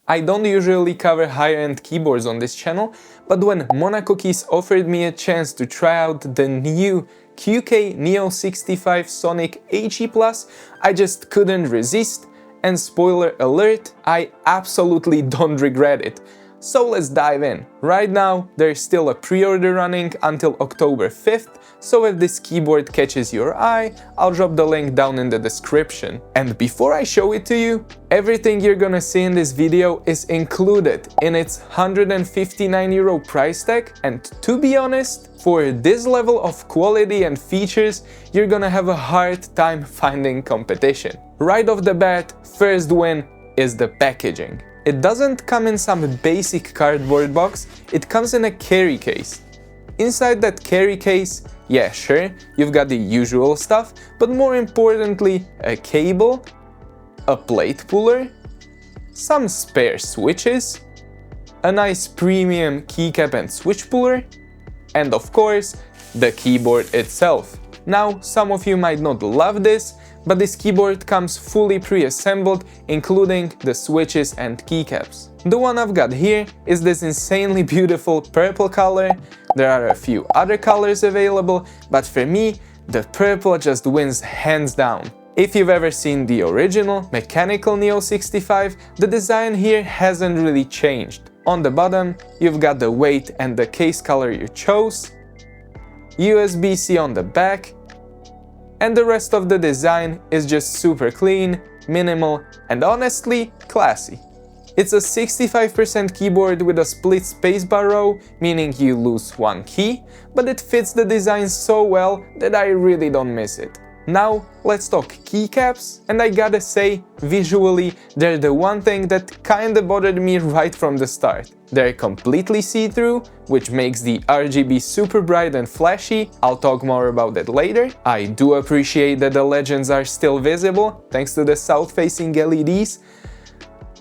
I don't usually cover higher-end keyboards on this channel, but when Monaco Keys offered me a chance to try out the new QK Neo65 Sonic HE+, I just couldn't resist, and spoiler alert, I absolutely don't regret it. So let's dive in. Right now, there's still a pre-order running until October 5th, so if this keyboard catches your eye, I'll drop the link down in the description. And before I show it to you, everything you're gonna see in this video is included in its €159 price tag, and to be honest, for this level of quality and features, you're gonna have a hard time finding competition. Right off the bat, first win is the packaging. It doesn't come in some basic cardboard box, it comes in a carry case. Inside that carry case, yeah sure, you've got the usual stuff, but more importantly, a cable, a plate puller, some spare switches, a nice premium keycap and switch puller, and of course, the keyboard itself. Now, some of you might not love this, but this keyboard comes fully pre-assembled, including the switches and keycaps. The one I've got here is this insanely beautiful purple color. There are a few other colors available, but for me, the purple just wins hands down. If you've ever seen the original mechanical Neo65, the design here hasn't really changed. On the bottom, you've got the weight and the case color you chose, USB-C on the back, and the rest of the design is just super clean, minimal, and honestly, classy. It's a 65% keyboard with a split spacebar row, meaning you lose one key, but it fits the design so well that I really don't miss it. Now, let's talk keycaps, and I gotta say, visually, they're the one thing that kinda bothered me right from the start. They're completely see-through, which makes the RGB super bright and flashy. I'll talk more about that later. I do appreciate that the legends are still visible, thanks to the south-facing LEDs.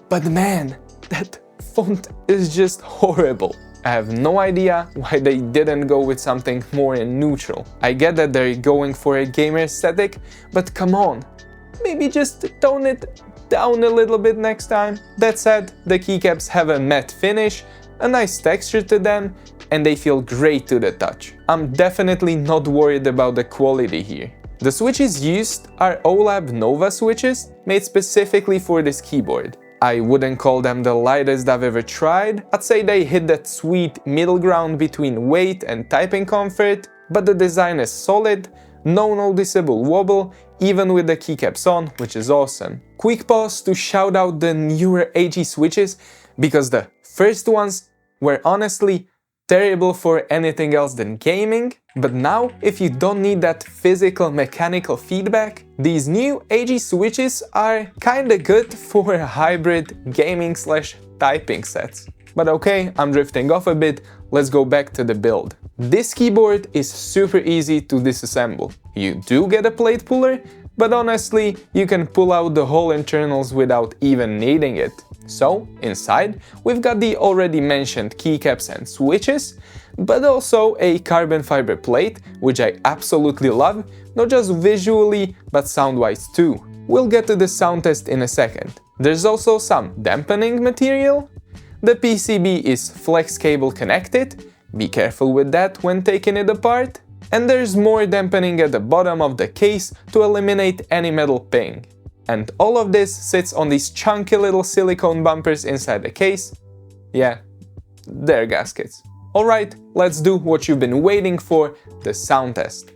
But man, that font is just horrible. I have no idea why they didn't go with something more neutral. I get that they're going for a gamer aesthetic, but come on, maybe just tone it down a little bit next time. That said, the keycaps have a matte finish, a nice texture to them, and they feel great to the touch. I'm definitely not worried about the quality here. The switches used are OLAB Nova switches made specifically for this keyboard. I wouldn't call them the lightest I've ever tried. I'd say they hit that sweet middle ground between weight and typing comfort, but the design is solid, no noticeable wobble, even with the keycaps on, which is awesome. Quick pause to shout out the newer HE switches, because the first ones were honestly terrible for anything else than gaming, but now, if you don't need that physical mechanical feedback, these new HE switches are kinda good for hybrid gaming/typing sets. But okay, I'm drifting off a bit, let's go back to the build. This keyboard is super easy to disassemble. You do get a plate puller, but honestly, you can pull out the whole internals without even needing it. So, inside, we've got the already mentioned keycaps and switches, but also a carbon fiber plate, which I absolutely love, not just visually, but sound-wise too. We'll get to the sound test in a second. There's also some dampening material. The PCB is flex cable connected, be careful with that when taking it apart. And there's more dampening at the bottom of the case to eliminate any metal ping. And all of this sits on these chunky little silicone bumpers inside the case. Yeah, they're gaskets. Alright, let's do what you've been waiting for, the sound test.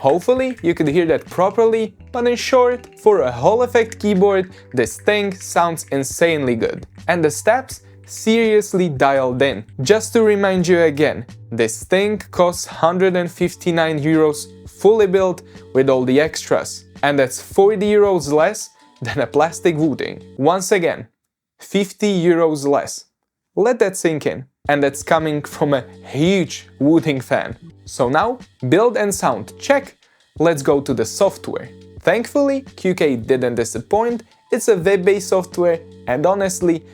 Hopefully you could hear that properly, but in short, for a halleffect keyboard, this thing sounds insanely good. And the steps? Seriously dialed in. Just to remind you again, this thing costs 159 euros fully built with all the extras. And that's 40 euros less than a plastic Wooting. Once again, 50 euros less. Let that sink in. And that's coming from a huge Wooting fan. So now, build and sound check. Let's go to the software. Thankfully, QK didn't disappoint. It's a web-based software and honestly,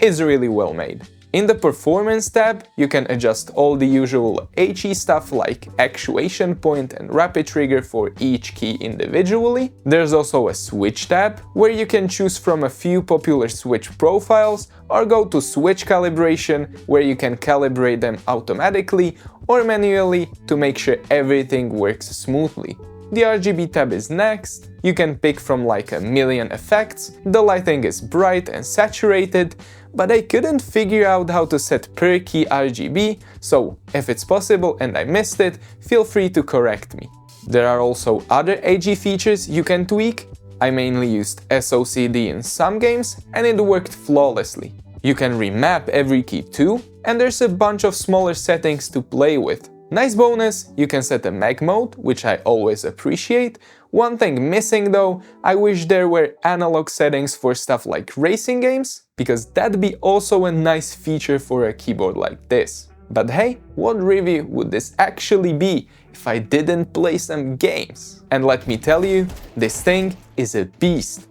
it's really well made. In the Performance tab, you can adjust all the usual HE stuff like actuation point and rapid trigger for each key individually. There's also a Switch tab, where you can choose from a few popular Switch profiles or go to Switch calibration, where you can calibrate them automatically or manually to make sure everything works smoothly. The RGB tab is next. You can pick from like a million effects. The lighting is bright and saturated, but I couldn't figure out how to set per key RGB, so if it's possible and I missed it, feel free to correct me. There are also other HE features you can tweak. I mainly used socd in some games and it worked flawlessly. You can remap every key too, and there's a bunch of smaller settings to play with. Nice bonus, you can set a mag mode, which I always appreciate. One thing missing though, I wish there were analog settings for stuff like racing games, because that'd be also a nice feature for a keyboard like this. But hey, what review would this actually be if I didn't play some games? And let me tell you, this thing is a beast.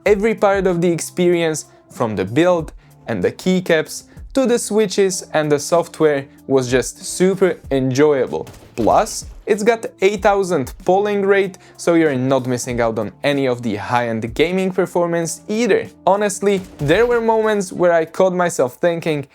Every part of the experience, from the build and the keycaps to the switches and the software, was just super enjoyable. Plus, it's got 8000 polling rate, so you're not missing out on any of the high-end gaming performance either. Honestly, there were moments where I caught myself thinking,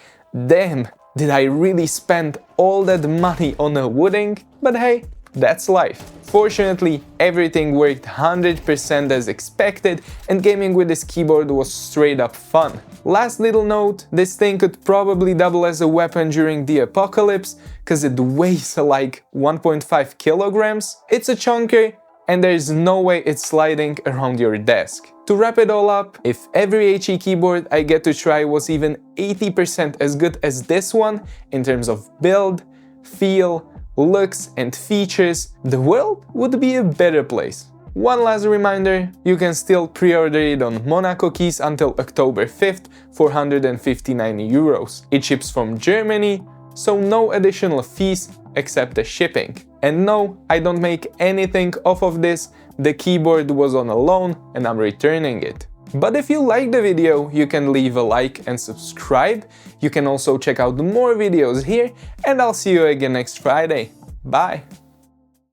damn, did I really spend all that money on a Wooting? But hey, that's life. Fortunately, everything worked 100% as expected, and gaming with this keyboard was straight up fun. Last little note, this thing could probably double as a weapon during the apocalypse, cause it weighs like 1.5 kilograms. It's a chunker, and there's no way it's sliding around your desk. To wrap it all up, if every HE keyboard I get to try was even 80% as good as this one, in terms of build, feel, looks and features, the world would be a better place. One last reminder, you can still pre-order it on Monaco Keys until October 5th for 159 euros. It ships from Germany, so no additional fees except the shipping. And no, I don't make anything off of this, the keyboard was on a loan and I'm returning it. But if you like the video, you can leave a like and subscribe. You can also check out more videos here, and I'll see you again next Friday. Bye!